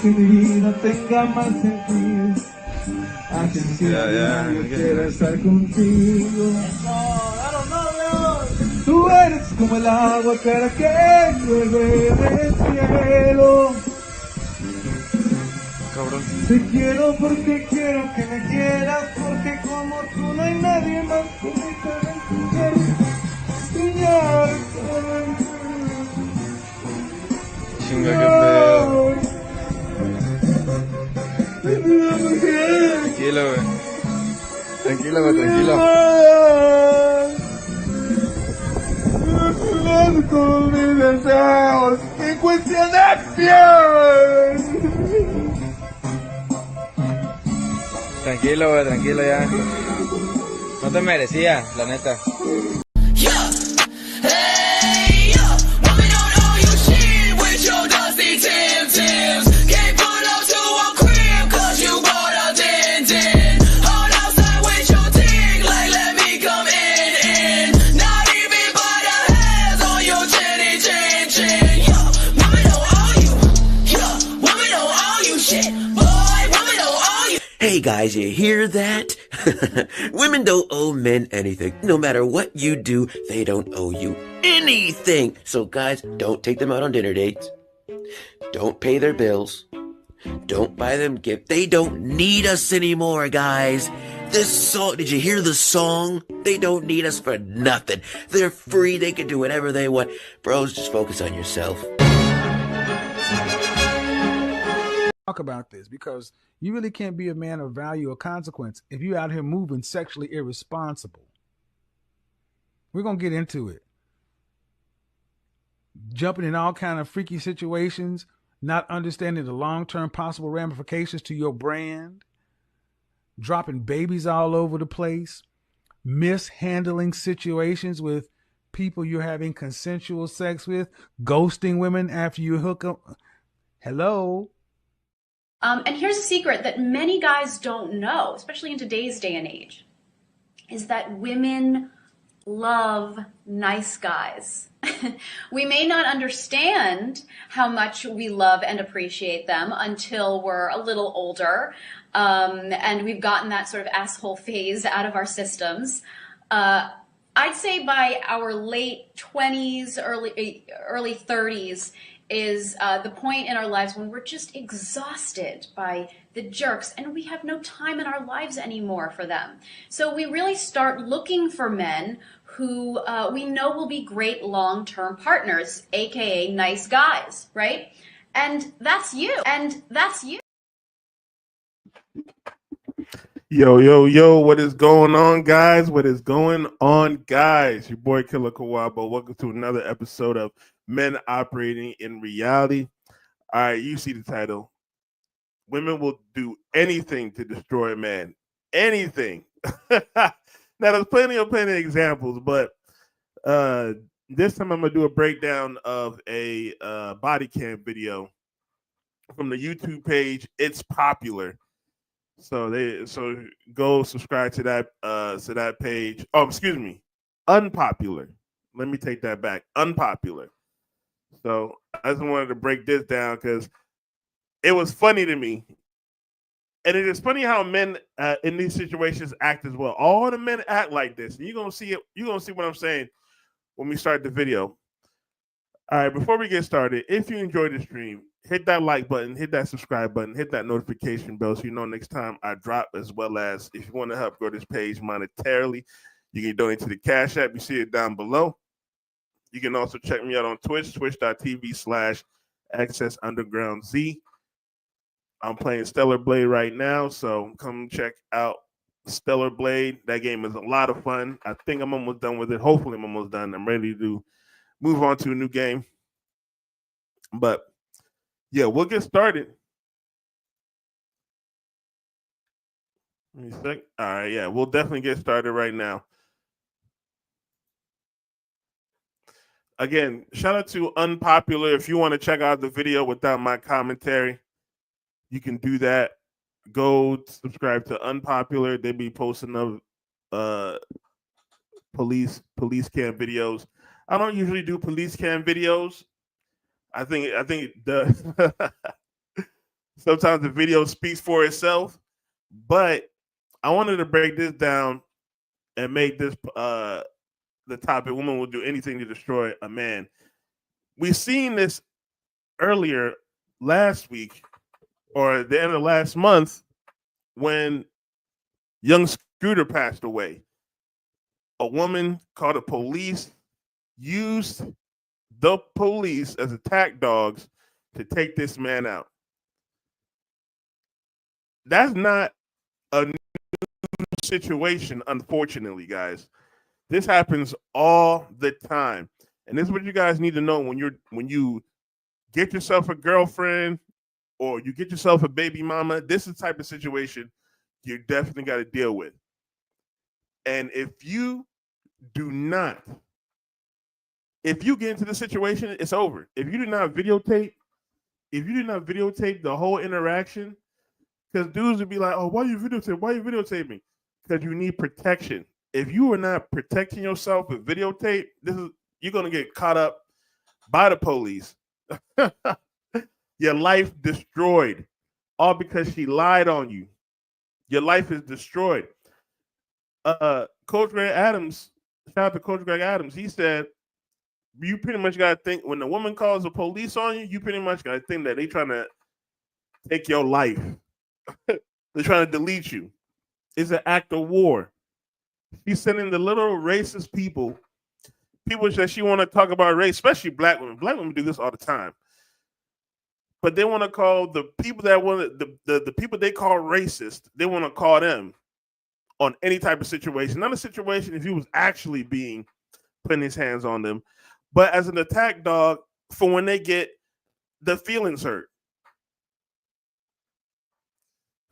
que mi vida tenga más sentido. Así yo quiero estar contigo. Tú eres como el agua clara que llueve del cielo. Cabrón. Te quiero porque quiero que me quieras, porque como tú no hay nadie más que me pueda enseñar. Chinga, qué pedo. Tranquilo, güey. Tranquilo, güey, tranquilo. Con mis deseos en cuestión de piel. Tranquilo, güey, tranquilo ya. No te merecía, la neta. Hey guys, you hear that? Women don't owe men anything. No matter what you do, they don't owe you anything. So guys, don't take them out on dinner dates. Don't pay their bills. Don't buy them gifts. They don't need us anymore, guys. This song, did you hear the song? They don't need us for nothing. They're free. They can do whatever they want. Bros, just focus on yourself. Talk about this, because you really can't be a man of value or consequence if you're out here moving sexually irresponsible. We're going to get into it. Jumping in all kind of freaky situations, not understanding the long-term possible ramifications to your brand, dropping babies all over the place, mishandling situations with people you're having consensual sex with, ghosting women after you hook up. Hello? And here's a secret that many guys don't know, especially in today's day and age, is that women love nice guys. We may not understand how much we love and appreciate them until we're a little older, and we've gotten that sort of asshole phase out of our systems. I'd say by our late 20s, early 30s, is the point in our lives when we're just exhausted by the jerks and we have no time in our lives anymore for them. So we really start looking for men who we know will be great long-term partners, aka nice guys, right? And that's you. Yo, what is going on, guys? Your boy Killer Kawabo. Welcome to another episode of Men Operating in Reality. All right, you see the title. Women will do anything to destroy a man. Anything. Now, there's plenty of examples, but this time I'm going to do a breakdown of a body cam video from the YouTube page. It's Popular. So go subscribe to that page. Oh, excuse me. Unpopular. Let me take that back. Unpopular. So I just wanted to break this down because it was funny to me. And it is funny how men in these situations act as well. All the men act like this. And you're gonna see it. You're gonna see what I'm saying when we start the video. All right, before we get started, if you enjoyed the stream, hit that like button, hit that subscribe button, hit that notification bell so you know next time I drop, as well as if you want to help grow this page monetarily, you can donate to the Cash App. You see it down below. You can also check me out on Twitch, twitch.tv/accessundergroundz. I'm playing Stellar Blade right now, so come check out Stellar Blade. That game is a lot of fun. I think I'm almost done with it. Hopefully I'm almost done. I'm ready to move on to a new game. But yeah, we'll get started. Let me see. All right, yeah, we'll definitely get started right now. Again, shout out to Unpopular. If you want to check out the video without my commentary, you can do that. Go subscribe to Unpopular. They be posting of police cam videos. I don't usually do police cam videos. I think the Sometimes the video speaks for itself. But I wanted to break this down and make this the topic. Women will do anything to destroy a man. We've seen this earlier last week or at the end of last month when young Scooter passed away. A woman called the police, used the police as attack dogs to take this man out. That's not a new situation, unfortunately, guys. This happens all the time. And this is what you guys need to know when you get yourself a girlfriend or you get yourself a baby mama. This is the type of situation you definitely got to deal with. And if you get into the situation, it's over. If you do not videotape the whole interaction, because dudes would be like, "Oh, why you videotape? Why you videotaping?" Because you need protection. If you are not protecting yourself with videotape, you're gonna get caught up by the police. Your life destroyed, all because she lied on you. Your life is destroyed. Coach Greg Adams, shout out to Coach Greg Adams. He said, "You pretty much gotta think when the woman calls the police on you, you pretty much gotta think that they trying to take your life. They're trying to delete you. It's an act of war." She's sending the little racist people that she want to talk about race, especially black women. Black women do this all the time. But they want to call the people that want the people they call racist, they want to call them on any type of situation. Not a situation if he was actually putting his hands on them, but as an attack dog for when they get the feelings hurt.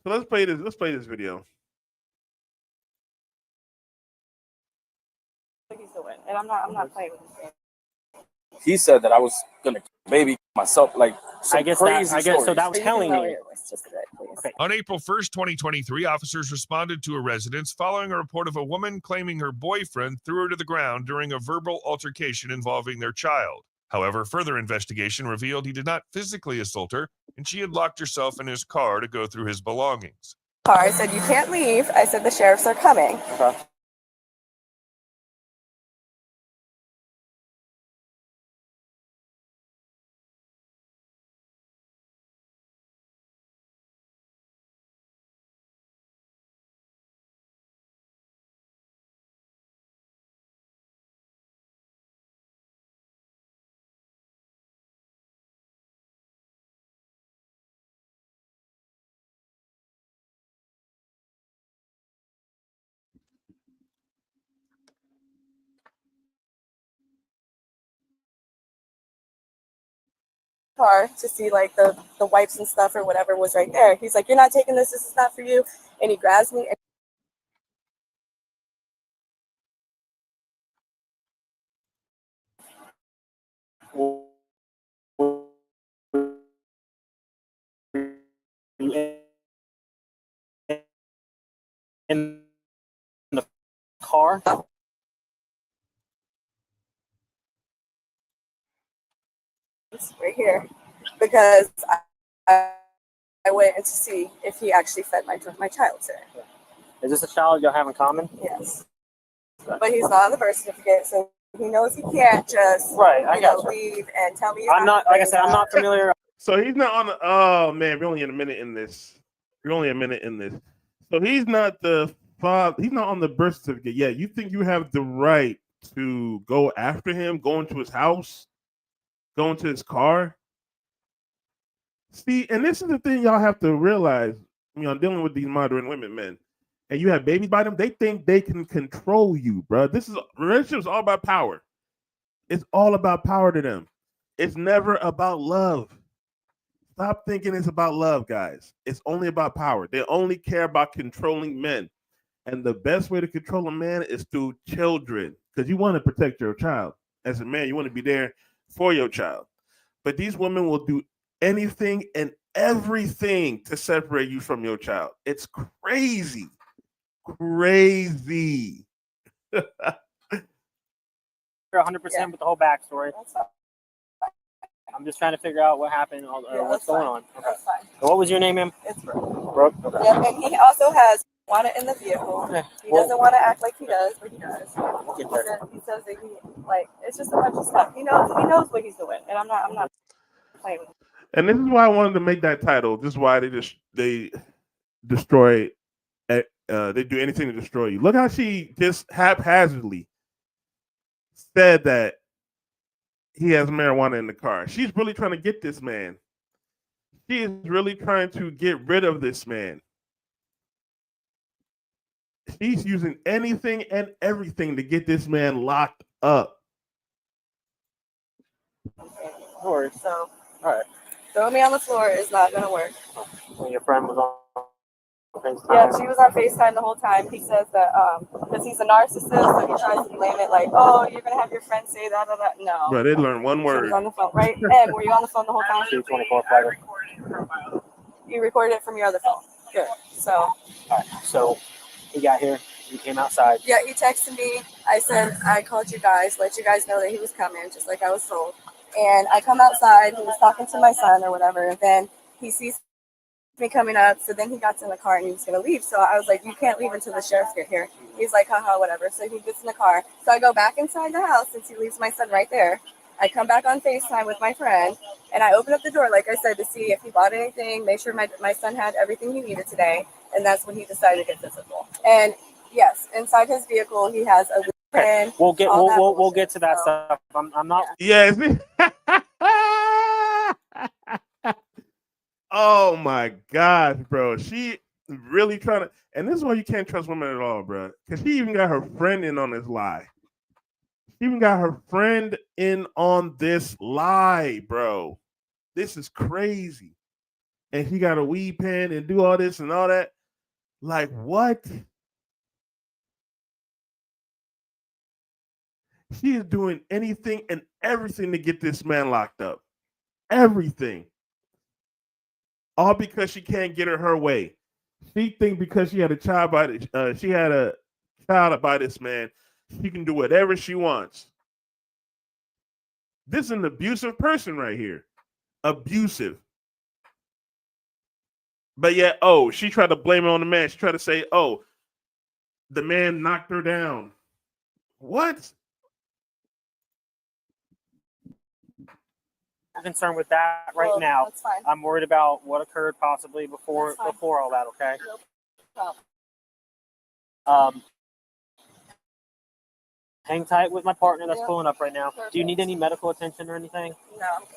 So let's play this video. He's doing, and I'm not playing with him. He said that I was gonna baby myself, like some crazy stories. So that was telling me. Okay. On April 1st, 2023, officers responded to a residence following a report of a woman claiming her boyfriend threw her to the ground during a verbal altercation involving their child. However, further investigation revealed he did not physically assault her, and she had locked herself in his car to go through his belongings. I said, "You can't leave." I said, "The sheriffs are coming." Okay. Car to see like the wipes and stuff or whatever was right there. He's like, "You're not taking this. This is not for you." And he grabs me. In the car. Right here, because I went in to see if he actually fed my child today. Is this a child y'all have in common? Yes, but he's not on the birth certificate, so he knows he can't just leave and tell me. I'm not, like I said, I'm not familiar. So he's not on the. Oh man, we're only a minute in this. So he's not the father. He's not on the birth certificate yet. You think you have the right to go after him, go into his house, go into his car? See, and this is the thing y'all have to realize. Dealing with these modern women, men, and you have babies by them, they think they can control you, bro. Relationships all about power. It's all about power to them. It's never about love. Stop thinking it's about love, guys. It's only about power. They only care about controlling men. And the best way to control a man is through children, because you want to protect your child. As a man, you want to be there for your child. But these women will do anything and everything to separate you from your child. It's crazy. Crazy. 100% with the whole backstory. I'm just trying to figure out what happened or what's going on. Okay. That's fine. So what was your name, ma'am? It's Brooke. Brooke. Okay. Yeah, and he also has wanted in the vehicle. Okay. He doesn't want to act like he does, but he does. Get there. He says that it's just a bunch of stuff. He knows what he's doing, and I'm not playing with him. And this is why I wanted to make that title. This is why they destroy. They do anything to destroy you. Look how she just haphazardly said that he has marijuana in the car. She's really trying to get this man. She is really trying to get rid of this man. She's using anything and everything to get this man locked up. Or So, all right. throwing me on the floor is not going to work. When your friend was on FaceTime. Yeah, she was on FaceTime the whole time. He says that because he's a narcissist, so he tries to blame it like, oh, you're going to have your friend say that. No. Bro, they learned one She word. was on the phone, right? Ed, were you on the phone the whole time? 224 flagger. You recorded it from your other phone. Good. So. All right. So he got here. He came outside. Yeah, he texted me. I said, I called you guys, let you guys know that he was coming, just like I was told. And I come outside. He was talking to my son or whatever. And then he sees me coming up. So then he got in the car and he was going to leave. So I was like, you can't leave until the sheriffs get here. He's like, haha, whatever. So he gets in the car. So I go back inside the house since he leaves my son right there. I come back on FaceTime with my friend. And I open up the door, like I said, to see if he bought anything, make sure my son had everything he needed today. And that's when he decided to get physical. And yes, inside his vehicle, he has a weapon. We'll get to that stuff. I'm not. Yes. Oh my gosh, bro. She really trying to, and this is why you can't trust women at all, bro. Because she even got her friend in on this lie. She even got her friend in on this lie, bro. This is crazy. And she got a weed pen and do all this and all that. Like, what? She is doing anything and everything to get this man locked up. Everything. All because she can't get her way. She think because she had a child by this man, she can do whatever she wants. This is an abusive person right here. Abusive. But yet, she tried to blame it on the man. She tried to say, the man knocked her down. What? I'm concerned with that right now. That's fine. I'm worried about what occurred possibly before all that. Okay. No problem. Hang tight with my partner that's Yeah. pulling up right now. Perfect. Do you need any medical attention or anything? No.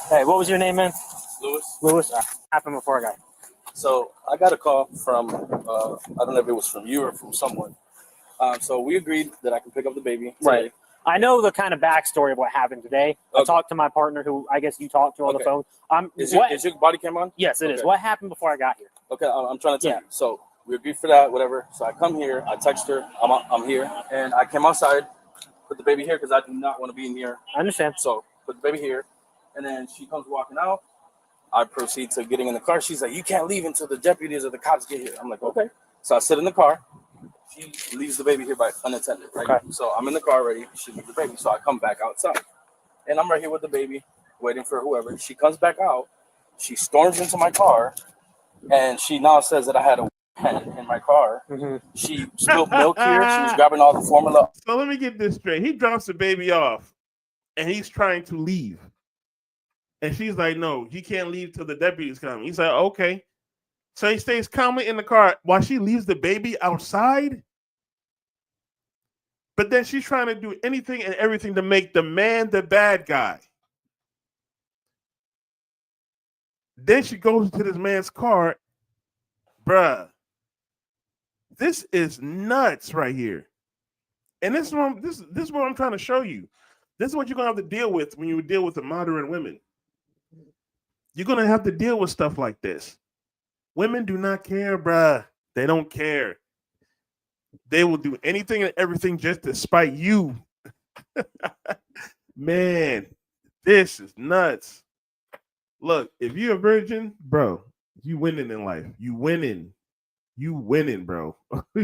Hey, what was your name, man? Lewis. Lewis. Happened before I got here. So I got a call from, I don't know if it was from you or from someone. So we agreed that I can pick up the baby today. Right. I know the kind of backstory of what happened today. Okay. I talked to my partner, who I guess you talked to on the phone. Is your body cam on? Yes, it is. Okay. What happened before I got here? Okay, I'm trying to tell you. So we agreed for that, whatever. So I come here, I text her, I'm here, and I came outside, put the baby here because I do not want to be in here. I understand. So put the baby here, and then she comes walking out. I proceed to getting in the car. She's like, you can't leave until the deputies or the cops get here. I'm like, okay. So I sit in the car. She leaves the baby here by unattended, right? Okay. So I'm in the car already. She leaves the baby. So I come back outside. And I'm right here with the baby, waiting for whoever. She comes back out. She storms into my car. And she now says that I had a pen in my car. Mm-hmm. She spilled milk here. She was grabbing all the formula. So let me get this straight. He drops the baby off. And he's trying to leave. And she's like, no, he can't leave till the deputies come. He's like, okay. So he stays calmly in the car while she leaves the baby outside. But then she's trying to do anything and everything to make the man the bad guy. Then she goes to this man's car. Bruh. This is nuts right here. And this is what I'm trying to show you. This is what you're going to have to deal with when you deal with the modern women. You're going to have to deal with stuff like this. Women do not care, bruh. They don't care. They will do anything and everything just to spite you. Man, this is nuts. Look, if you're a virgin, bro, you winning in life. You winning, bro.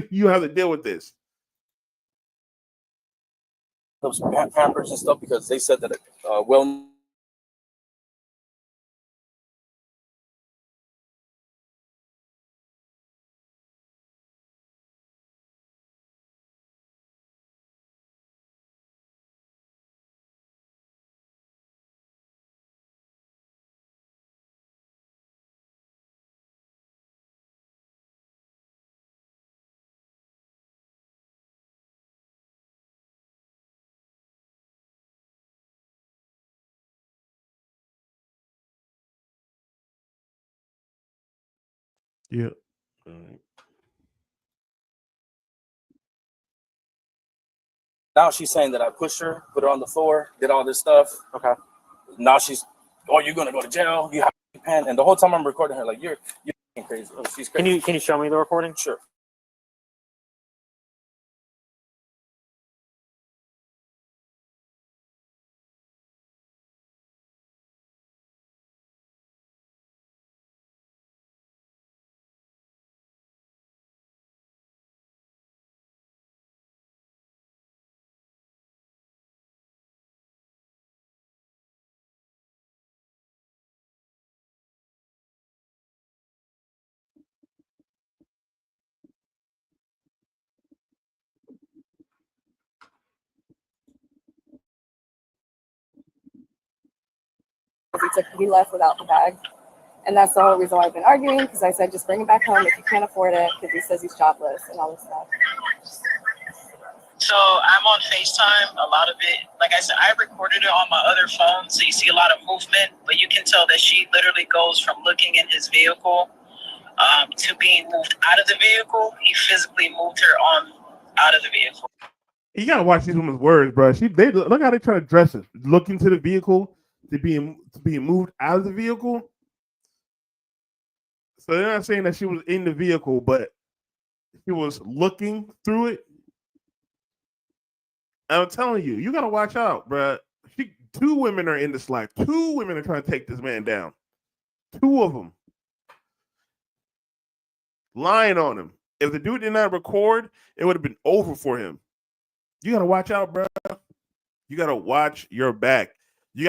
You have to deal with this. Those Pampers and stuff because they said that well. Yeah. Now she's saying that I pushed her, put her on the floor, did all this stuff. Okay. Now she's, oh, you're gonna go to jail. You have to pen. And the whole time I'm recording her, like you're crazy. Oh, she's crazy. Can you show me the recording? Sure. He left without the bag. And that's the whole reason why I've been arguing, because I said just bring him back home if you can't afford it, because he says he's jobless and all this stuff. So I'm on FaceTime, a lot of it. Like I said, I recorded it on my other phone, so you see a lot of movement, but you can tell that she literally goes from looking in his vehicle to being moved out of the vehicle. He physically moved her out of the vehicle. You gotta watch these women's words, bro. They look how they try to dress it. Look into the vehicle to being moved out of the vehicle. So they're not saying that she was in the vehicle, but she was looking through it. I'm telling you, you gotta watch out, bro. Two women are in the slack. Two women are trying to take this man down. Two of them lying on him. If the dude did not record, it would have been over for him. You gotta watch out, bro. You gotta watch your back. You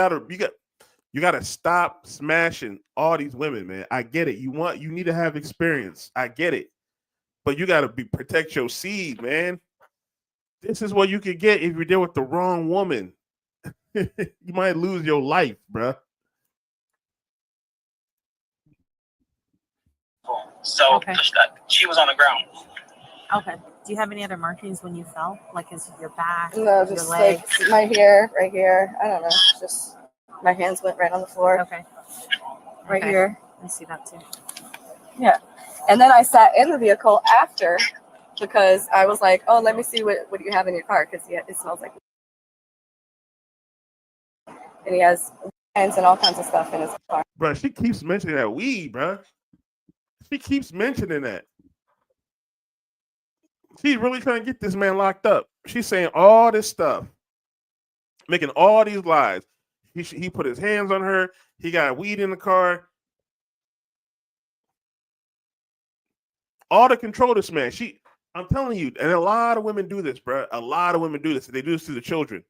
gotta stop smashing all these women, man. I get it. You need to have experience. I get it, but you gotta protect your seed, man. This is what you could get if you deal with the wrong woman. You might lose your life, bro. So Okay. she was on the ground. Okay. Do you have any other markings when you fell? Like is your back, No, your just leg? like my hair right here. I don't know. Just my hands went right on the floor. Okay. Right Okay. here. I see that too. Yeah. And then I sat in the vehicle after because I was like, oh, let me see what you have in your car because it smells like. And he has hands and all kinds of stuff in his car. Bro, she keeps mentioning that weed, bro. She keeps mentioning that. She's really trying to get this man locked up. She's saying all this stuff, making all these lies. He put his hands on her. He got weed in the car. All to control this man. I'm telling you, and a lot of women do this, bro. A lot of women do this. They do this to the children.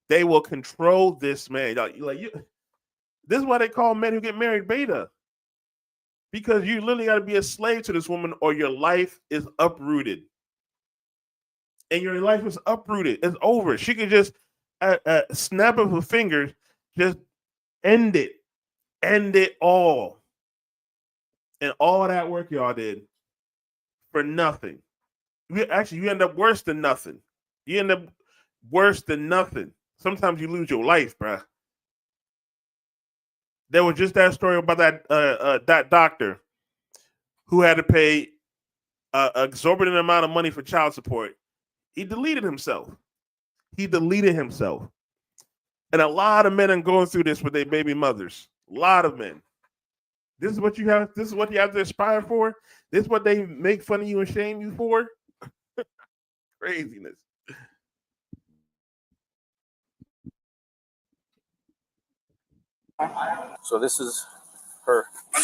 They will control this man. This is why they call men who get married beta. Because you literally got to be a slave to this woman or your life is uprooted. And your life is uprooted. It's over. She could just, snap of her fingers, just end it. End it all. And all that work y'all did for nothing. You end up worse than nothing. You end up worse than nothing. Sometimes you lose your life, bruh. There was just that story about that doctor who had to pay an exorbitant amount of money for child support. He deleted himself. And a lot of men are going through this with their baby mothers. A lot of men. This is what you have. This is what you have to aspire for. This is what they make fun of you and shame you for. Craziness. So this is her. Get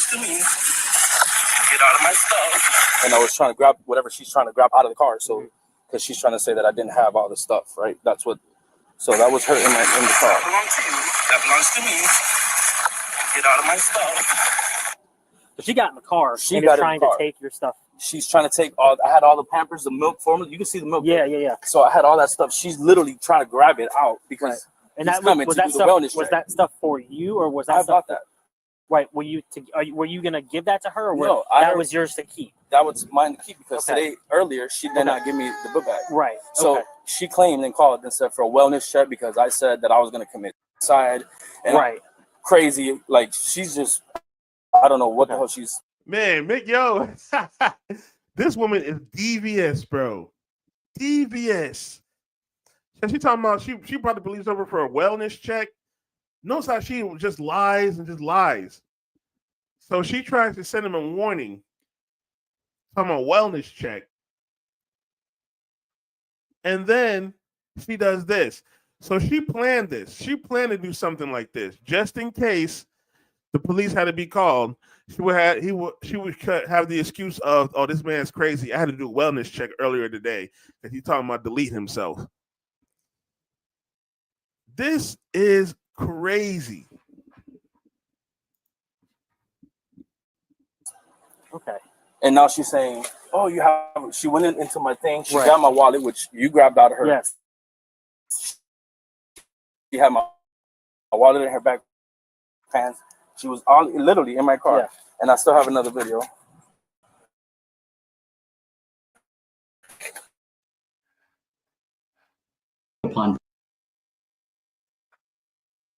out of my stuff. And I was trying to grab whatever she's trying to grab out of the car. So, because she's trying to say that I didn't have all the stuff, right? That's what. So that was her in the car. That belongs to you. That belongs to me. Get out of my stuff. So she got in the car. She and got is trying to take your stuff. She's trying to take all. I had all the Pampers, the milk formula. You can see the milk. Yeah. So I had all that stuff. She's literally trying to grab it out because And he's that coming was to that do the stuff. wellness Was check. that stuff for you, or was that I stuff? bought that. Right. Were you gonna give that to her, or No, that was yours to keep? That was mine to keep because earlier she did not give me the book bag. Right. So she claimed and called and said for a wellness check because I said that I was going to commit suicide. And Right. Crazy. Like she's just, I don't know what the hell she's. Man, this woman is devious, bro. Devious. And she talking about she brought the police over for a wellness check. Notice how she just lies and just lies. So she tries to send him a warning. Talking about wellness check. And then she does this. So she planned this. She planned to do something like this, just in case the police had to be called. She would have the excuse of, oh, this man's crazy. I had to do a wellness check earlier today, and he's talking about delete himself. This is crazy. Okay. And now she's saying, oh, you have. She went into my thing. She got my wallet, which you grabbed out of her. Yes. She had my wallet in her back pants. She was literally in my car. Yeah. And I still have another video.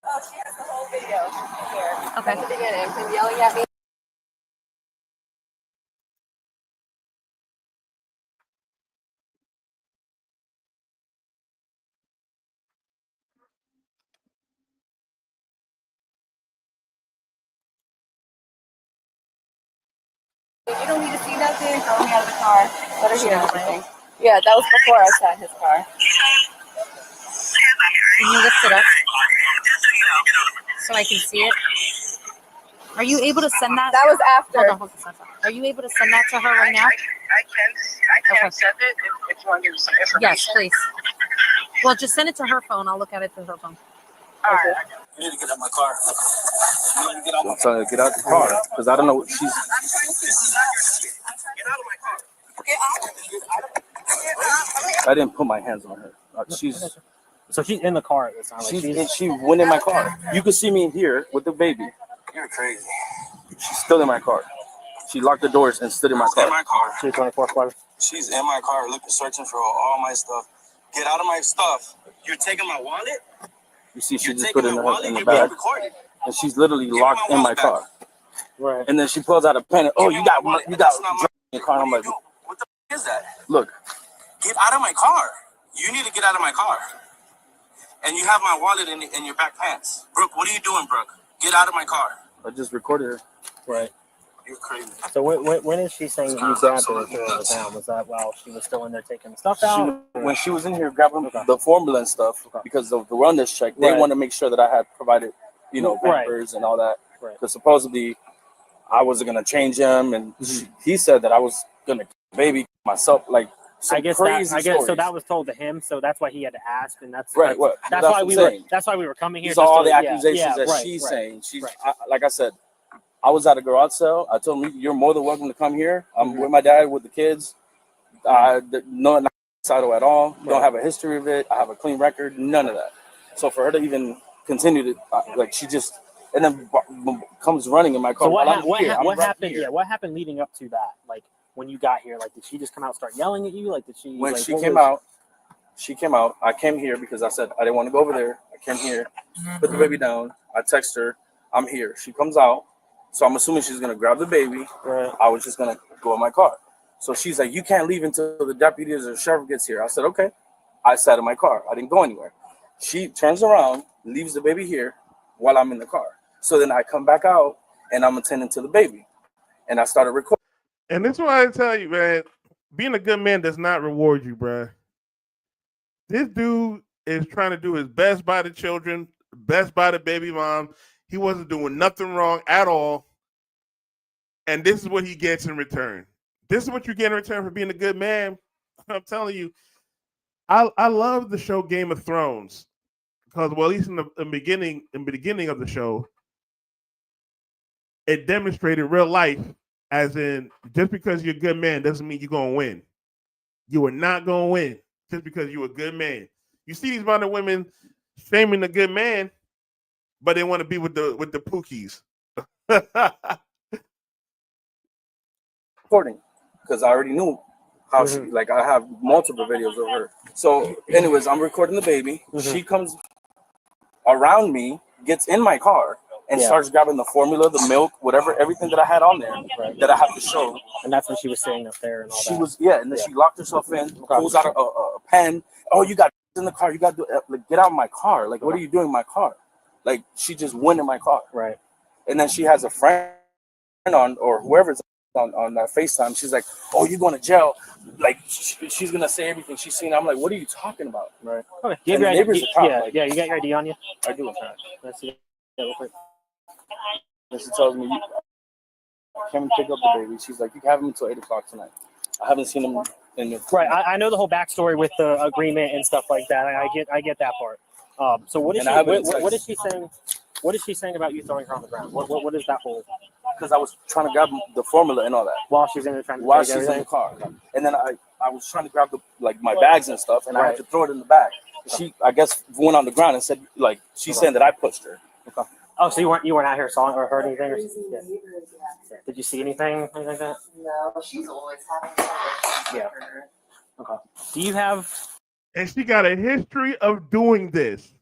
Oh, she has the whole video here. Okay. At the beginning, him yelling at me. You don't need to see nothing. Throw me out of the car. Let her hear everything. Yeah, that was before I sat in his car. Can you lift it up so I can see it? Are you able to send that? That was after. Hold on. Are you able to send that to her right now? I can send it if you want to give me some information. Yes, please. Well, just send it to her phone. I'll look at it through her phone. All right. You need to get out of my car. You need to get out. I'm trying to get out the car because I don't know what she's. Get out of my car. I didn't put my hands on her. She's. So she's in the car at this time. Like She went in my car. You can see me here with the baby. You're crazy. She's still in my car. She locked the doors and stood in my car. In my car. 224 Florida. She's in my car looking, searching for all my stuff. Get out of my stuff. You're taking my wallet? You see, she You're just taking put it my in wallet? the You're bag. being recorded. And she's literally locked my in my wallet car. Right. And then she pulls out a pen. Oh, you got drugs in your car. I'm like, What the f- is that? look, Get out of my car. You need to get out of my car. And you have my wallet in your back pants. Brooke, what are you doing, Brooke? Get out of my car. I just recorded her. Right. You're crazy. So when is she saying that you grabbed her and threw her down? Was that while she was still in there taking the stuff out? When she was in here grabbing the formula and stuff, because of the wellness check, they want to make sure that I had provided, Pampers and all that. Right. Because supposedly I wasn't going to change him. And he said that I was going to baby myself. Like, I guess so. That was told to him, so that's why he had to ask, and that's right. That's why we were. That's why we were coming here. These are all the accusations that she's saying. Like I said, I was at a garage sale. I told him, "You're more than welcome to come here. I'm with my dad, with the kids. No, not suicidal at all. Don't have a history of it. I have a clean record. None of that. So for her to even continue to she just and then comes running in my car. So what happened? Yeah, what happened leading up to that? Like, when you got here, like, did she just come out and start yelling at you? Like, did she? When like, she came out, I came here because I said I didn't want to go over there. I came here, put the baby down. I text her, I'm here. She comes out, so I'm assuming she's gonna grab the baby. Right. I was just gonna go in my car. So she's like, you can't leave until the deputies or the sheriff gets here. I said, okay. I sat in my car. I didn't go anywhere. She turns around, leaves the baby here while I'm in the car. So then I come back out and I'm attending to the baby, and I started recording. And this is why I tell you, man, being a good man does not reward you, bruh. This dude is trying to do his best by the children, best by the baby mom. He wasn't doing nothing wrong at all. And this is what he gets in return. This is what you get in return for being a good man. I'm telling you, I love the show Game of Thrones because, well, at least in the beginning of the show, it demonstrated real life, as in just because you're a good man doesn't mean you're gonna win. You are not gonna win just because you're a good man. You see these modern women shaming the good man, but they want to be with the pookies. Recording, because I already knew how she, like, I have multiple videos of her. So anyways, I'm recording the baby. She comes around me, gets in my car, and starts grabbing the formula, the milk, whatever, everything that I had on there that I have to show. And that's when she was sitting up there and all She that. was, and then she locked herself in, pulls out a pen. Oh, you got in the car. You got to like, get out of my car. Like, what are you doing in my car? Like, she just went in my car. Right. And then she has a friend on, or whoever's on that FaceTime. She's like, oh, you going to jail. Like, she's going to say everything she's seen. I'm like, what are you talking about? Right. Okay. You have your ID, you got your ID on you? I do. Let's see. Yeah, real quick. And she tells me, come pick up the baby. She's like, you can have him until 8 o'clock tonight. I haven't seen him in the... Right. I know the whole backstory with the agreement and stuff like that. I get that part. So what is she? What is she saying? What is she saying about you throwing her on the ground? What is that whole? Because I was trying to grab the formula and all that while she's in the in the car, and then I was trying to grab my bags and stuff, and I had to throw it in the bag. She, I guess, went on the ground and said, like, she's saying that I pushed her. Okay. Oh, so you weren't out here saw or heard anything? Or, Did you see anything like that? No, she's always having something. Yeah. Okay. Do you have? And she got a history of doing this.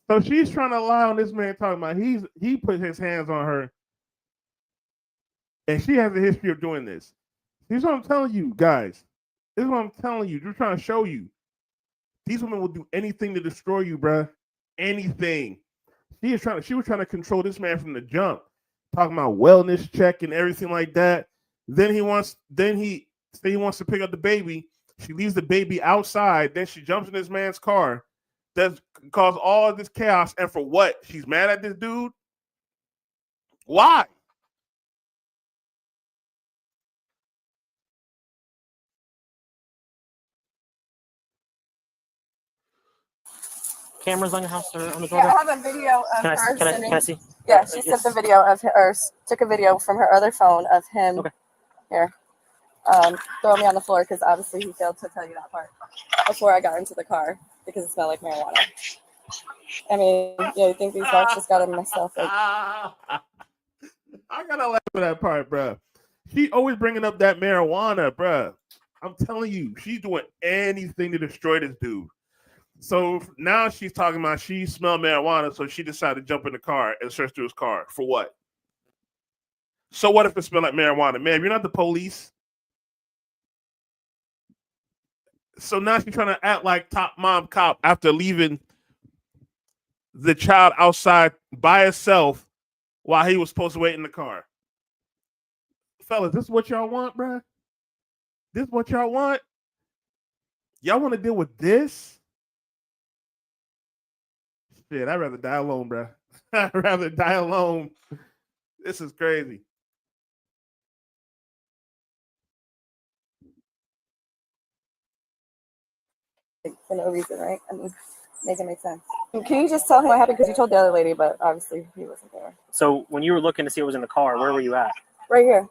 So she's trying to lie on this man talking about he put his hands on her. And she has a history of doing this. This is what I'm telling you, guys. This is what I'm telling you. Just trying to show you. These women will do anything to destroy you, bruh. Anything. She was trying to control this man from the jump. Talking about wellness check and everything like that. Then he wants to pick up the baby. She leaves the baby outside. Then she jumps in this man's car. That caused all of this chaos. And for what? She's mad at this dude? Why? Cameras on your house or on the door? Yeah, I have a video of Can I see? Yeah, she sent the video of her, or took a video from her other phone of him. Okay. Here. Throw me on the floor because obviously he failed to tell you that part before I got into the car because it smelled like marijuana. I mean, yeah, you think these dogs just got him myself? Like, I gotta laugh at that part, bro. She always bringing up that marijuana, bro. I'm telling you, she's doing anything to destroy this dude. So now she's talking about she smelled marijuana, so she decided to jump in the car and search through his car. For what? So what if it smelled like marijuana? Man, you're not the police. So now she's trying to act like top mom cop after leaving the child outside by herself while he was supposed to wait in the car. Fellas, this is what y'all want, bruh? This is what y'all want? Y'all want to deal with this? Shit, I'd rather die alone, bruh. I'd rather die alone. This is crazy. for no reason, right? I mean, make it make sense. Can you just tell him what happened? Because you told the other lady, but obviously he wasn't there. So when you were looking to see what was in the car, where were you at? Right here.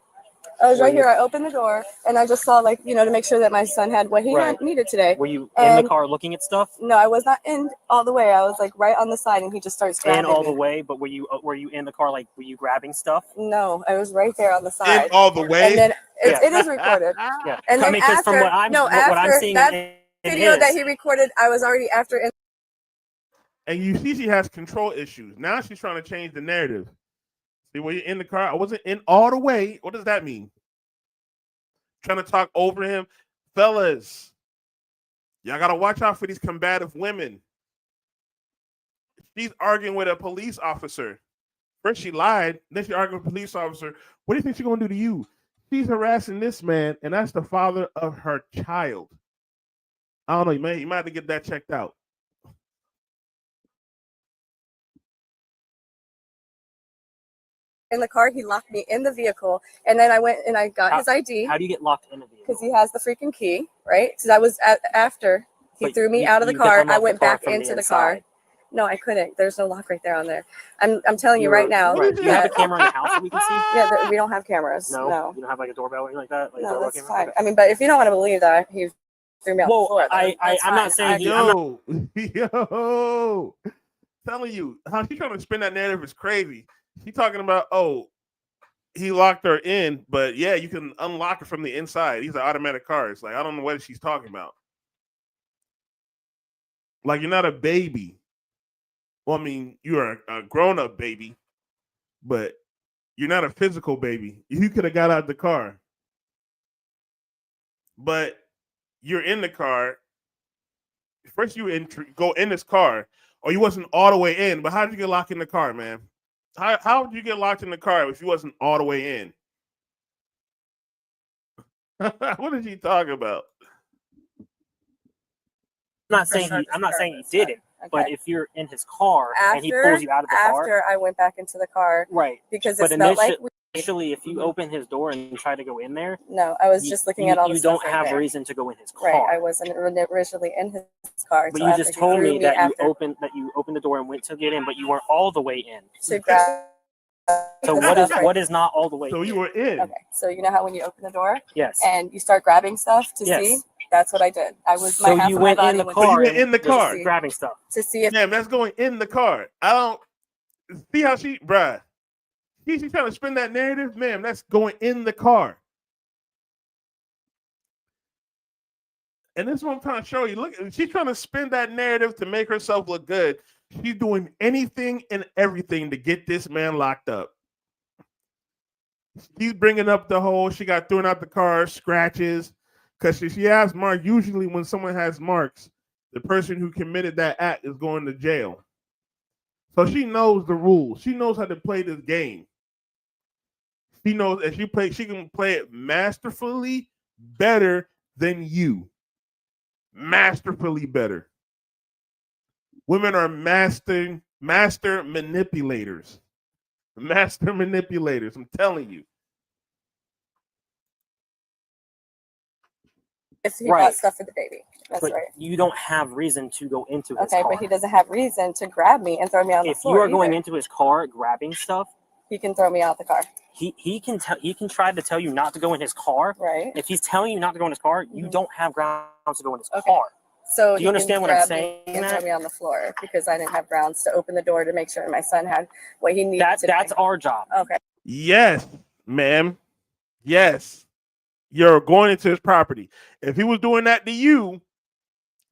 I was right here. I opened the door and I just saw, like, you know, to make sure that my son had what he had needed today. Were you in the car looking at stuff? No, I was not in all the way. I was like right on the side, and he just starts grabbing In all me. the way, but were you in the car? Like, were you grabbing stuff? No, I was right there on the side. In all the way? And then it is recorded. Yeah. And then because after, from what I'm seeing that in video his, that he recorded, I was already after. And you see she has control issues. Now she's trying to change the narrative. See, when you're in the car, I wasn't in all the way. What does that mean? Trying to talk over him. Fellas, y'all got to watch out for these combative women. She's arguing with a police officer. First she lied, then she argued with a police officer. What do you think she's going to do to you? She's harassing this man, and that's the father of her child. I don't know. You might have to get that checked out. in the car. He locked me in the vehicle, and then I went and I got his ID. How do you get locked in the vehicle? Because he has the freaking key, right? Because I was after he threw me out of the car. I went back into the car. No, I couldn't. There's no lock right there on there. I'm telling you right now. Right. Do you have a camera in the house that we can see? Yeah, we don't have cameras. No. You don't have like a doorbell or anything like that? Like no, that's fine. I mean, but if you don't want to believe that he threw me out the floor, I'm not saying yo, telling you how she's trying to spin that narrative is crazy. She's talking about, oh, he locked her in, but yeah, you can unlock it from the inside. These are automatic cars. Like, I don't know what she's talking about. Like, you're not a baby. Well, I mean, you're a grown-up baby, but you're not a physical baby. You could have got out the car. But you're in the car. First, you go in this car, or you wasn't all the way in. But how did you get locked in the car, man? How did you get locked in the car if you wasn't all the way in? What did you talk about? I'm not saying he didn't. Okay. But if you're in his car and he pulls you out of the car, after I went back into the car, right? Because it felt like initially, if you open his door and try to go in there, no, I was just looking at all the stuff. You don't have reason to go in his car. Right, I wasn't originally in his car. But you just told me that you opened the door and went to get in, but you weren't all the way in. To grab. So what is not all the way? So you were in. Okay, so you know how when you open the door, yes, and you start grabbing stuff to see. That's what I did. I was so you went in the car. So you went in the car grabbing stuff to see if. Damn, that's going in the car. I don't see how she's trying to spin that narrative, ma'am. That's going in the car. And this is what I'm trying to show you. Look, she's trying to spin that narrative to make herself look good. She's doing anything and everything to get this man locked up. She's bringing up the whole she got thrown out the car, scratches. Because she has marks. Usually when someone has marks, the person who committed that act is going to jail. So she knows the rules. She knows how to play this game. She knows that she can play it masterfully better than you. Masterfully better. Women are master manipulators. Master manipulators, I'm telling you. If he got stuff for the baby. That's but right. You don't have reason to go into his car. car. But he doesn't have reason to grab me and throw me on the floor. If you are going into his car grabbing stuff, he can throw me out the car. He can try to tell you not to go in his car. Right. If he's telling you not to go in his car, you don't have grounds to go in his car. So do you understand what I'm saying? And throw me on the floor because I didn't have grounds to open the door to make sure my son had what he needed. That's our job. Okay. Yes, ma'am. Yes. You're going into his property. If he was doing that to you,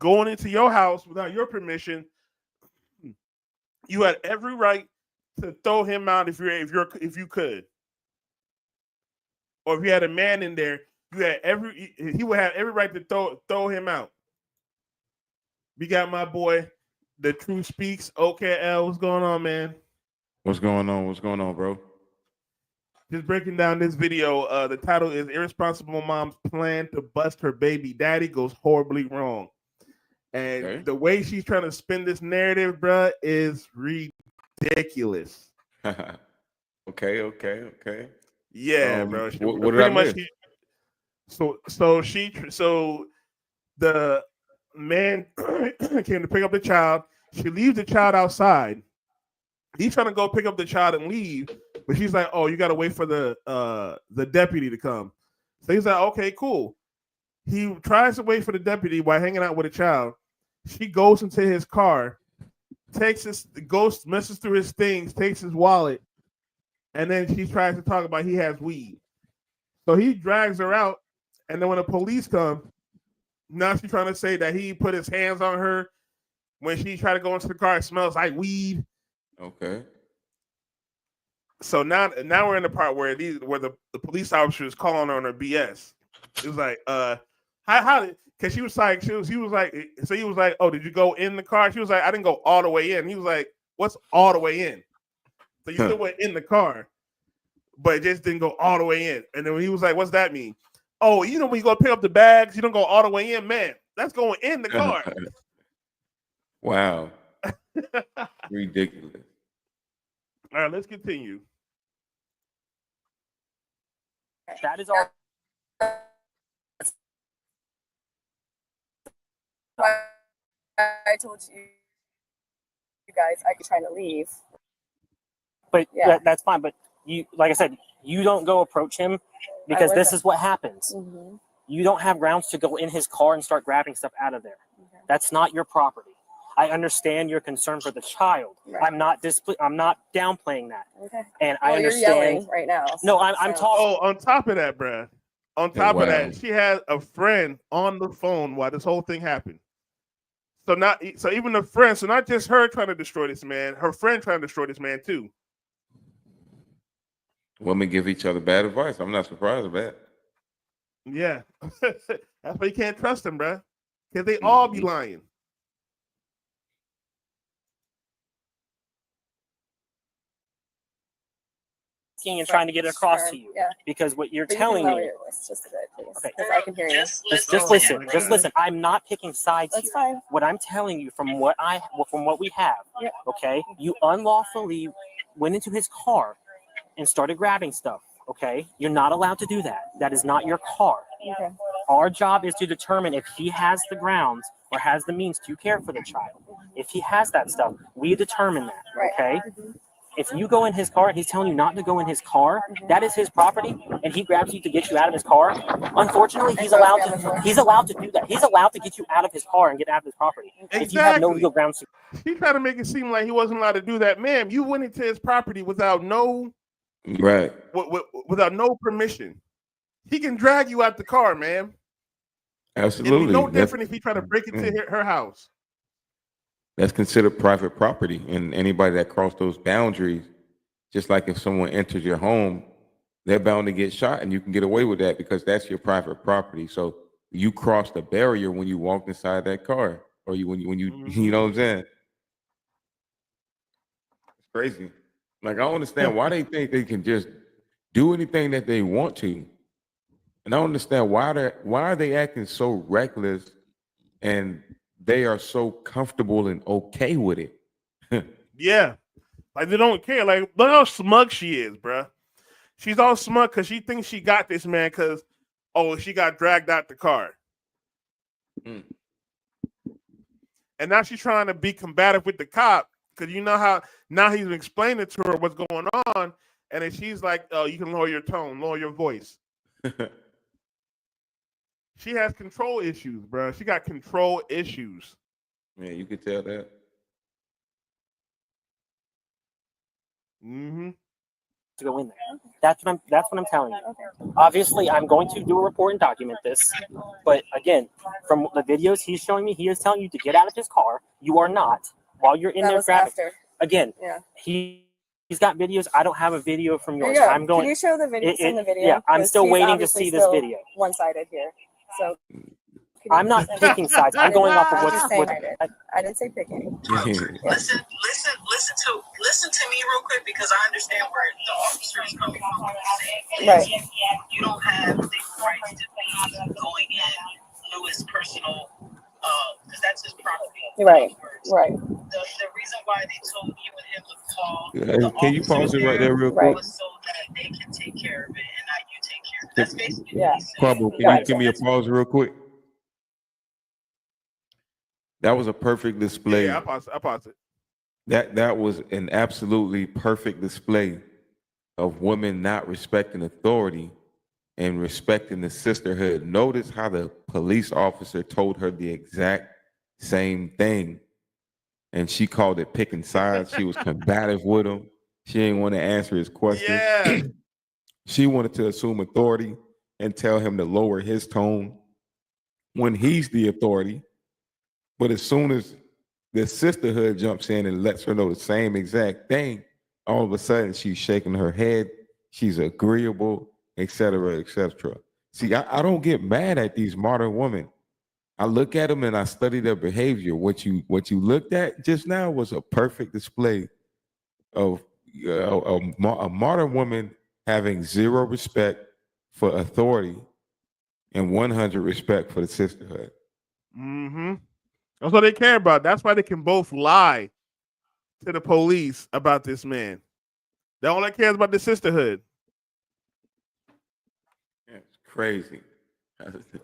going into your house without your permission, you had every right to throw him out if you could. Or if you had a man in there, he would have every right to throw him out. We got my boy, The Truth Speaks. OKL, what's going on, man? What's going on? What's going on, bro? Just breaking down this video. The title is Irresponsible Mom's Plan to Bust Her Baby Daddy Goes Horribly Wrong. And the way she's trying to spin this narrative, bruh, is ridiculous. Okay. Yeah, bro. What did I miss? So the man came to pick up the child. She leaves the child outside. He's trying to go pick up the child and leave, but she's like, "Oh, you got to wait for the deputy to come." So he's like, "Okay, cool." He tries to wait for the deputy while hanging out with a child. She goes into his car, messes through his things, takes his wallet, and then she tries to talk about he has weed. So he drags her out, and then when the police come, now she's trying to say that he put his hands on her when she tried to go into the car. It smells like weed. Okay. So now we're in the part where the police officer is calling her on her BS. It was like, how did? Because he was like, oh, did you go in the car? She was like, I didn't go all the way in. He was like, what's all the way in? So you still went in the car, but it just didn't go all the way in. And then he was like, what's that mean? Oh, when you go pick up the bags, you don't go all the way in, man. That's going in the car. Wow. Ridiculous. All right, let's continue. That is all. Why I told you guys I could try to leave. But Yeah. that's fine. But you, like I said, you don't go approach him because this is what happens. Mm-hmm. You don't have grounds to go in his car and start grabbing stuff out of there. Okay. That's not your property. I understand your concern for the child. Right. I'm not downplaying that. Okay. And Well, I you're understand yelling right now. No, I'm talking. Oh, on top of that, bruh. On top wow. of that, she had a friend on the phone while this whole thing happened. So even the friend, so not just her trying to destroy this man, her friend trying to destroy this man too. Women give each other bad advice. I'm not surprised at that. Yeah. That's why you can't trust them, bruh. Because they all be lying. And trying to get it across to you. Yeah. Because what you're But you can telling lower me. your voice just a bit, please. Okay. Because I can hear you. Just listen. Just listen. I'm not picking sides That's here. fine. What I'm telling you from what we have, Yeah. okay? You unlawfully went into his car and started grabbing stuff, okay? You're not allowed to do that. That is not your car. Okay. Our job is to determine if he has the grounds or has the means to care for the child. If he has that stuff, we determine that, Right. okay? Mm-hmm. If you go in his car and he's telling you not to go in his car, that is his property, and he grabs you to get you out of his car. Unfortunately, he's allowed to do that. He's allowed to get you out of his car and get out of his property. Exactly. If you have no legal grounds to. He tried to make it seem like he wasn't allowed to do that. Ma'am, you went into his property without no permission. He can drag you out the car, ma'am. Absolutely. It'd be no different if he tried to break into her house. That's considered private property, and anybody that crossed those boundaries, just like if someone enters your home, they're bound to get shot, and you can get away with that because that's your private property. So you crossed a barrier when you walked inside that car, or when you you know what I'm saying? It's crazy. Like I don't understand why they think they can just do anything that they want to, and I don't understand why are they acting so reckless and they are so comfortable and okay with it. Yeah. Like they don't care. Like look how smug she is, bruh. She's all smug because she thinks she got this man because she got dragged out the car. And now she's trying to be combative with the cop because you know how now he's explaining to her what's going on, and then she's like, "Oh, you can lower your tone, lower your voice." She has control issues, bro. She got control issues. Yeah, you could tell that. Mm-hmm. To go in there. That's what I'm telling you. Obviously, I'm going to do a report and document this. But again, from the videos he's showing me, he is telling you to get out of his car. You are not. While you're in there grabbing. Again, he's got videos. I don't have a video from yours. I'm going. Can you show the video? Send the video. Yeah, I'm still waiting to see this video. One-sided here. So I'm not picking sides. I'm going off of what's. I didn't say picking. Listen to me real quick because I understand where the officer is coming from. Right. You don't have the rights to be going in Lewis' personal, because that's his property. Right. Right. The reason why they told you and him to call. Can you pause it right there real quick? Was so that they can take care of it and not you take care of it. That's basically Quabo, can you give me a pause real quick? That was a perfect display. Yeah, I pause it. That was an absolutely perfect display of women not respecting authority and respecting the sisterhood. Notice how the police officer told her the exact same thing. And she called it picking sides. She was combative with him. She didn't want to answer his questions. Yeah. She wanted to assume authority and tell him to lower his tone when he's the authority. But as soon as the sisterhood jumps in and lets her know the same exact thing, all of a sudden she's shaking her head. She's agreeable, etc., etc. See, I don't get mad at these modern women. I look at them and I study their behavior. What you looked at just now was a perfect display of a modern woman having zero respect for authority and 100 respect for the sisterhood. Mm-hmm. That's what they care about. That's why they can both lie to the police about this man. They only cares about the sisterhood. crazy. Understood.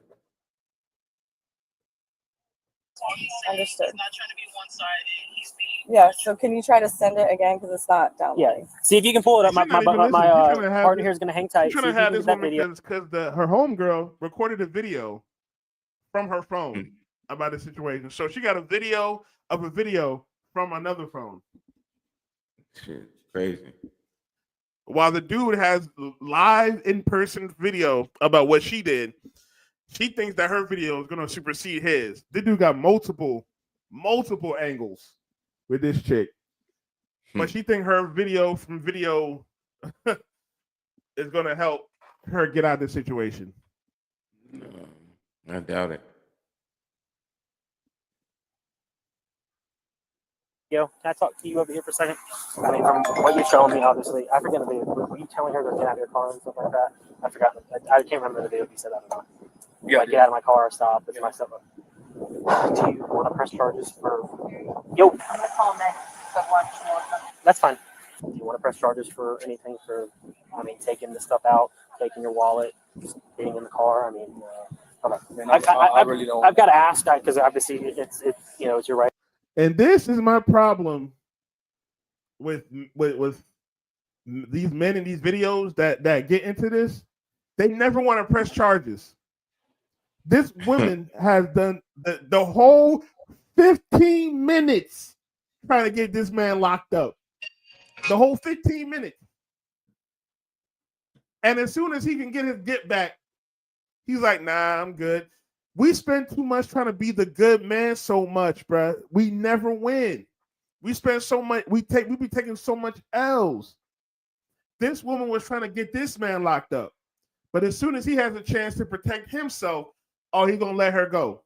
Yeah, so can you try to send it again because it's not downloading? Yeah. See if you can pull it up. My She's not even listening. She's trying to have partner this- here is going to hang tight. She's See trying if to you have can this get that woman video. because her homegirl recorded a video from her phone about the situation. So she got a video of a video from another phone. Shit, crazy. While the dude has live in-person video about what she did, she thinks that her video is going to supersede his. This dude got multiple angles with this chick. But she think her video from video is going to help her get out of this situation. No, I doubt it. Yo, can I talk to you over here for a second? I mean, from what you're showing me, obviously, I forget the video. Were you telling her to get out of your car and stuff like that? I forgot. I can't remember the video if you said that or not. Yeah, like, get out of my car, stop, put my stuff up. Do you want to press charges for? Yo, I'm gonna call next, but watch more. that's fine. Do you want to press charges for anything? For, I mean, taking the stuff out, taking your wallet, just being in the car. I mean, I really don't. I've got to ask that because obviously it's you know it's your right. And this is my problem with these men in these videos that get into this. They never want to press charges. This woman has done the whole 15 minutes trying to get this man locked up. The whole 15 minutes. And as soon as he can get his get back, he's like, nah, I'm good. We spend too much trying to be the good man so much, bruh. We never win. We spend so much, we be taking so much L's. This woman was trying to get this man locked up. But as soon as he has a chance to protect himself, oh, he's gonna let her go.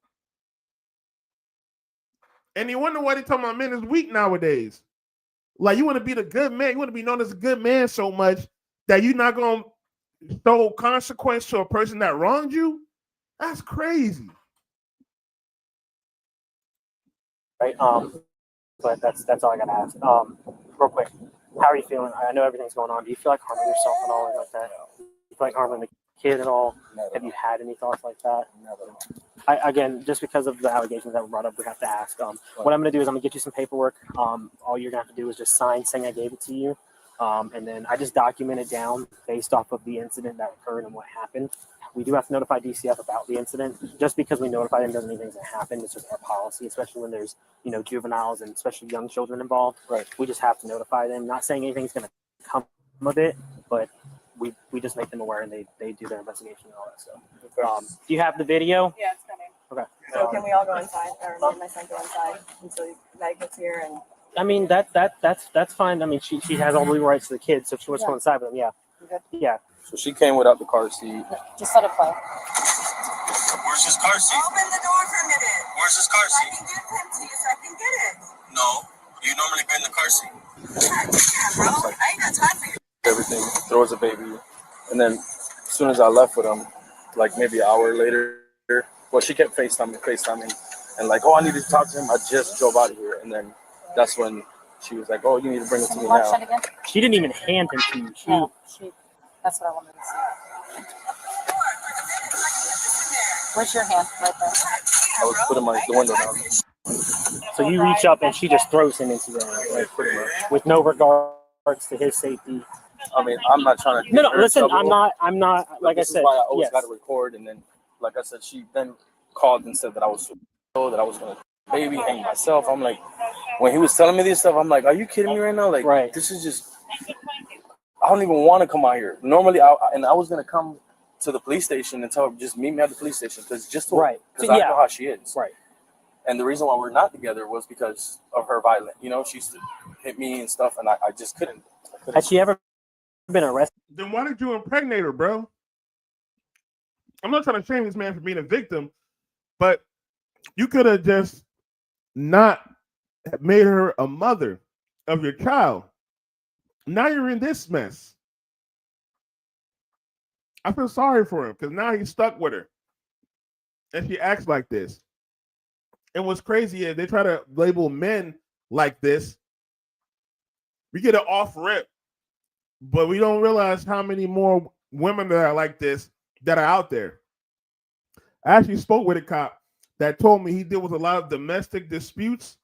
And you wonder why they talking about men is weak nowadays. Like, you want to be the good man, you want to be known as a good man so much that you're not gonna throw consequence to a person that wronged you. That's crazy. Right. But that's all I gotta ask. Real quick, how are you feeling? I know everything's going on. Do you feel like harming yourself at all like that? Do you feel like harming the kid at all? Have you had any thoughts like that? Again, just because of the allegations that were brought up, we have to ask. What I'm going to do is I'm going to get you some paperwork. All you're going to have to do is just sign saying I gave it to you. And then I just document it down based off of the incident that occurred and what happened. We do have to notify DCF about the incident. Just because we notify them doesn't mean things that happen. It's just our policy, especially when there's, juveniles and especially young children involved. Right. We just have to notify them. Not saying anything's going to come of it, but we just make them aware and they do their investigation and all that stuff. Do you have the video? Yeah, it's coming. Okay. So can we all go inside, or me and my son go inside until Meg gets here? And I mean that's fine. I mean she has all the legal rights to the kids, so if she wants to go inside with them, yeah. Yeah. So she came without the car seat. Just let it play. Where's his car seat? open the door for a minute. Where's his car I seat? can give him to you so I can get it. No, you normally be in the car seat. Yeah, bro. I ain't got time for you. Everything, throws a baby, and then as soon as I left with him, like maybe an hour later, well, she kept FaceTiming, and like, oh, I need to talk to him. I just drove out of here, and then that's when she was like, oh, you need to bring it to me Watch now. that again. She didn't even hand him to you. That's what I wanted to see. Where's your hand? Right there. I was putting the window down. So you reach up and she just throws him into there, Like, pretty much. with no regards to his safety. I mean, I'm not trying to. No, get her in listen, trouble, I'm not. but Like I this is said, why I always yes. got to record, and then, like I said, she then called and said that I was that I was gonna baby hang myself. I'm like, when he was telling me this stuff, I'm like, are you kidding me right now? Like, Right. This is just. I don't even want to come out here. Normally, I was gonna come to the police station and tell her just meet me at the police station because Right. because I Yeah. know how she is. Right. And the reason why we're not together was because of her violence. She used to hit me and stuff, and I just couldn't. Has she ever been arrested? Then why did you impregnate her, bro? I'm not trying to shame this man for being a victim, but you could have just not made her a mother of your child. Now you're in this mess. I feel sorry for him because now he's stuck with her. And she acts like this. And what's crazy is they try to label men like this. We get it off rip, but we don't realize how many more women that are like this that are out there. I actually spoke with a cop that told me he dealt with a lot of domestic disputes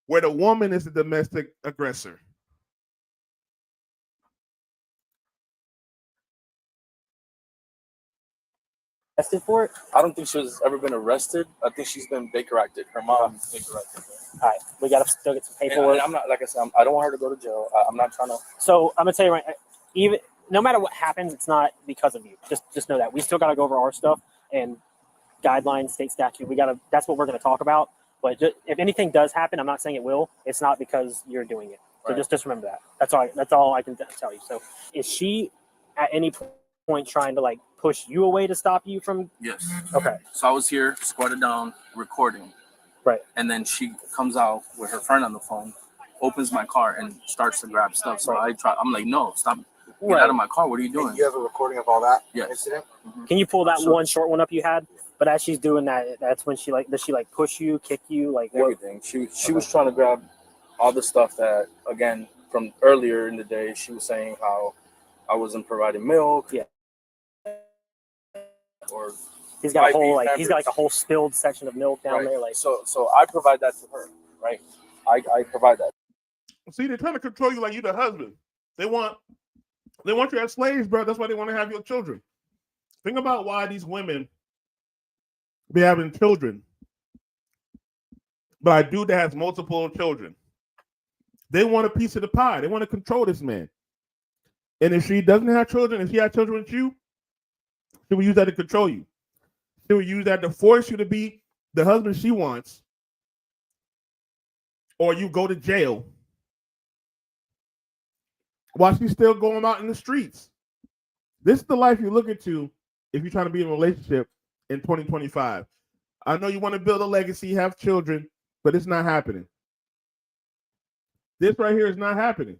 where the woman is the domestic aggressor. Arrested for it? I don't think she's ever been arrested. I think she's been Baker acted. Her mom Baker acted. All right, we gotta still get some paperwork. And I'm not, like I said, I don't want her to go to jail. I'm not trying to. So I'm gonna tell you right, even no matter what happens, it's not because of you. Just know that we still gotta go over our stuff and guidelines, state statute. That's what we're gonna talk about. But if anything does happen, I'm not saying it will. It's not because you're doing it. So Right. just remember that. That's all I can tell you. So is she at any point trying to like push you away to stop you from? Yes. Okay. So I was here, squatted down, recording. Right. And then she comes out with her friend on the phone, opens my car, and starts to grab stuff. So I'm like, no, stop. Get out of my car. What are you doing? You have a recording of all that incident? Can you pull that one short one up you had? But as she's doing that, that's when does she like push you, kick you, like Everything. She was trying to grab all the stuff that, again, from earlier in the day, she was saying how I wasn't providing milk. Yeah. Or he's got a whole diapers. a whole spilled section of milk down there. Like so I provide that to her, right? I provide that. See, they're trying to control you like you're the husband. They want you as slaves, bro. That's why they want to have your children. Think about why these women be having children. But a dude that has multiple children. They want a piece of the pie. They want to control this man. And if she doesn't have children, if she has children with you, she will use that to control you. She will use that to force you to be the husband she wants. Or you go to jail while she's still going out in the streets. This is the life you're looking to if you're trying to be in a relationship in 2025. I know you want to build a legacy, have children, but it's not happening. This right here is not happening.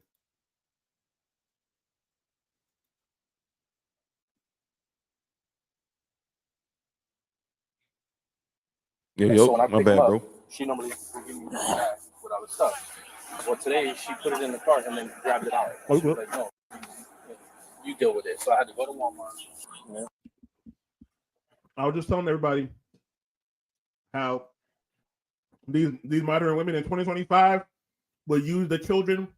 Yeah, And yo, so when I my pick bad, him up, bro. she normally would give me the bag with all the stuff. Well, today she put it in the cart and then grabbed it out. She was like, no, you deal with it. So I had to go to Walmart. Yeah. I was just telling everybody how these modern women in 2025 will use the children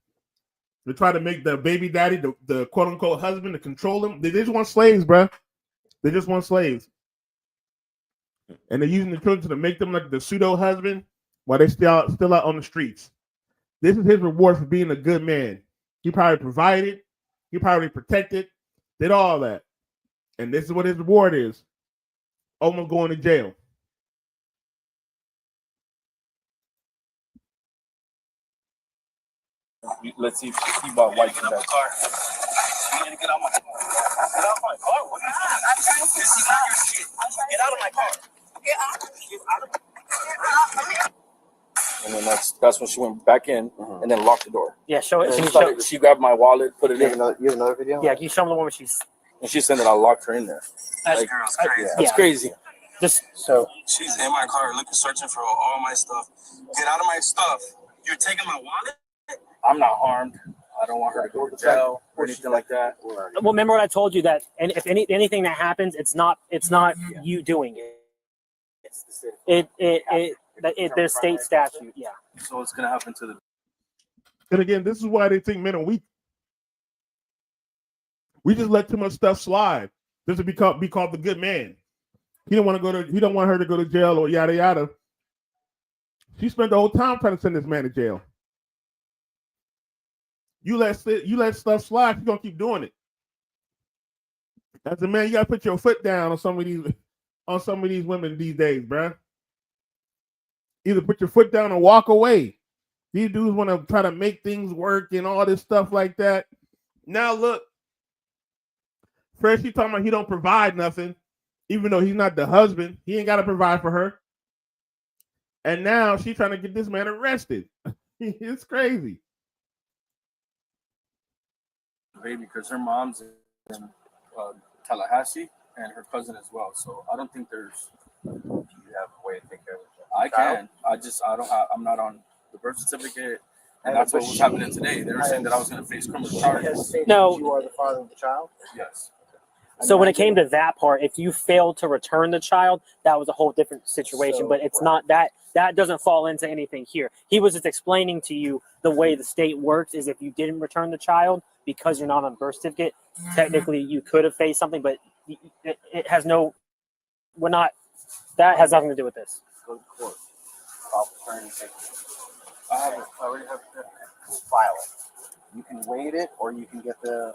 to try to make the baby daddy, the quote unquote husband, to control them. They just want slaves, bro. They just want slaves. And they're using the children to make them like the pseudo husband while they're still out on the streets. This is his reward for being a good man. He probably provided, he probably protected, did all that. And this is what his reward is. Almost going to jail. Let's see if she bought white in that car. You need to get out of my car. Get out of my car. What are you doing? I'm trying to see your shit. Get out of my car. Get out. And then that's when she went back in and then locked the door. Yeah, show it. She grabbed my wallet, put it in. You have another video? Yeah, can you show them the one where she's And she said that I locked her in there. That girl's crazy. That's crazy. Just so She's in my car looking, searching for all my stuff. Get out of my stuff. You're taking my wallet? I'm not harmed. I don't want her to go to jail or anything like that. well, remember what I told you that, and if anything that happens, it's not you doing it. There's state statute. Yeah. So it's gonna happen to the. And again, this is why they think men are weak. We just let too much stuff slide just to be called the good man. He don't want her to go to jail or yada yada. She spent the whole time trying to send this man to jail. You let stuff slide, she's gonna keep doing it. As a man, you gotta put your foot down on some of these women these days, bruh. Either put your foot down or walk away. These dudes want to try to make things work and all this stuff like that. Now look, first he talking about he don't provide nothing, even though he's not the husband. He ain't got to provide for her. And now she's trying to get this man arrested. It's crazy. Baby, because her mom's in Tallahassee and her cousin as well. So I don't think there's. You have a way to take care of it. I can. I'm not on the birth certificate, and that's what was happening today. They were saying that I was going to face criminal charges. No, you are the father of the child. Yes. So when it came to that part, if you failed to return the child, that was a whole different situation. So, but it's not that doesn't fall into anything here. He was just explaining to you the way the state works is if you didn't return the child because you're not on birth certificate, technically you could have faced something, but it has no. We're not. That has nothing to do with this. Go to court. File paternity papers. I already have it. File it. You can wait it, or you can get the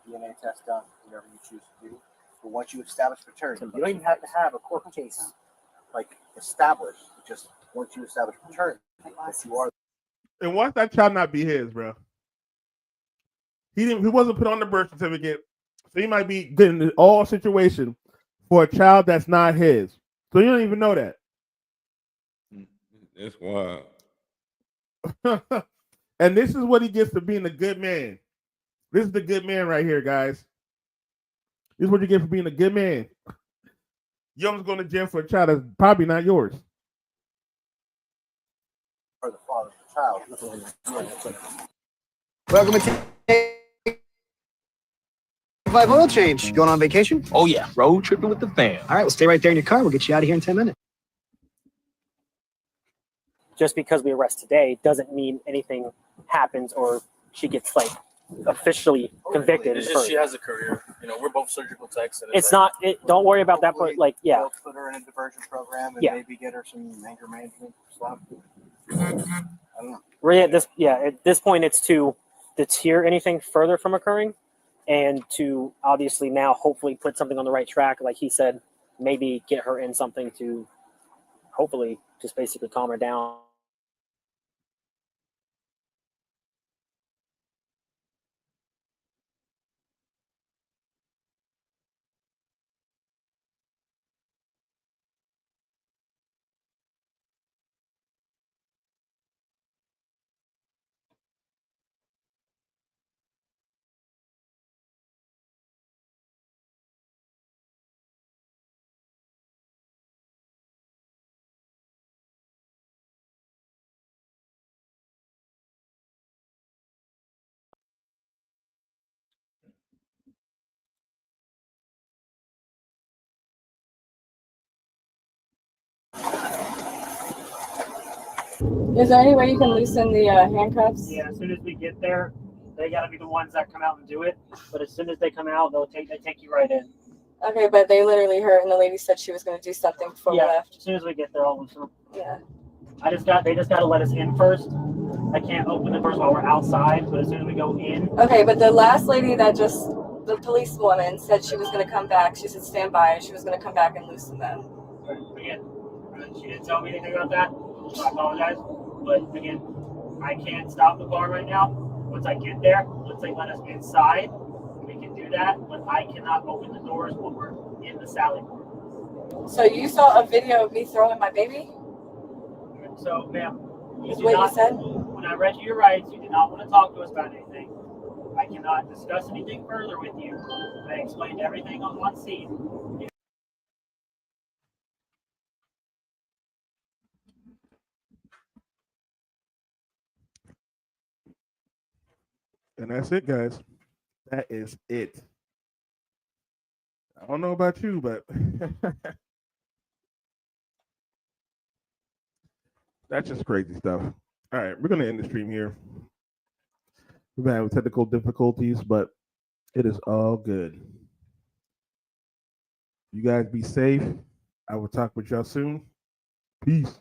DNA test done, whatever you choose to do. But once you establish paternity, you don't even have to have a court case like established. Just once you establish paternity, if you are. And watch that child not be his, bro. He wasn't put on the birth certificate, so he might be getting in all situation for a child that's not his. So you don't even know that. That's wild. And this is what he gets for being a good man. This is the good man right here, guys. This is what you get for being a good man. You almost going to jail for a child that's probably not yours. Or the father of the child. Welcome to Five Oil Change. Going on vacation? Oh yeah, road tripping with the fam. All right, we'll stay right there in your car. We'll get you out of here in 10 minutes. Just because we arrest today doesn't mean anything happens or she gets like officially convicted. It's just she has a career. You know, we're both surgical techs. And It's not. Don't worry about that part. Like, yeah. We'll put her in a diversion program and Yeah. maybe get her some anger management stuff. I don't know. Really, at this point, it's to deter anything further from occurring, and to obviously now hopefully put something on the right track. Like he said, maybe get her in something to hopefully just basically calm her down. Is there any way you can loosen the handcuffs? Yeah, as soon as we get there, they gotta be the ones that come out and do it. But as soon as they come out, they take you right in. Okay, but they literally hurt, and the lady said she was going to do something before we left. As soon as we get there, I'll loosen them. Yeah. They just gotta let us in first. I can't open the doors while we're outside, but as soon as we go in. Okay, but the last lady the police woman said she was going to come back. She said stand by, and she was going to come back and loosen them. Again, she didn't tell me anything about that. So I apologize. But again, I can't stop the car right now. Once I get there, once they let us inside, we can do that. But I cannot open the doors when we're in the Sally Port. So you saw a video of me throwing my baby? So, ma'am, Is what you said? When I read you your rights, you did not want to talk to us about anything. I cannot discuss anything further with you. I explained everything on one scene. And that's it, guys. That is it. I don't know about you, but that's just crazy stuff. All right, we're going to end the stream here. We've been having technical difficulties, but it is all good. You guys be safe. I will talk with y'all soon. Peace.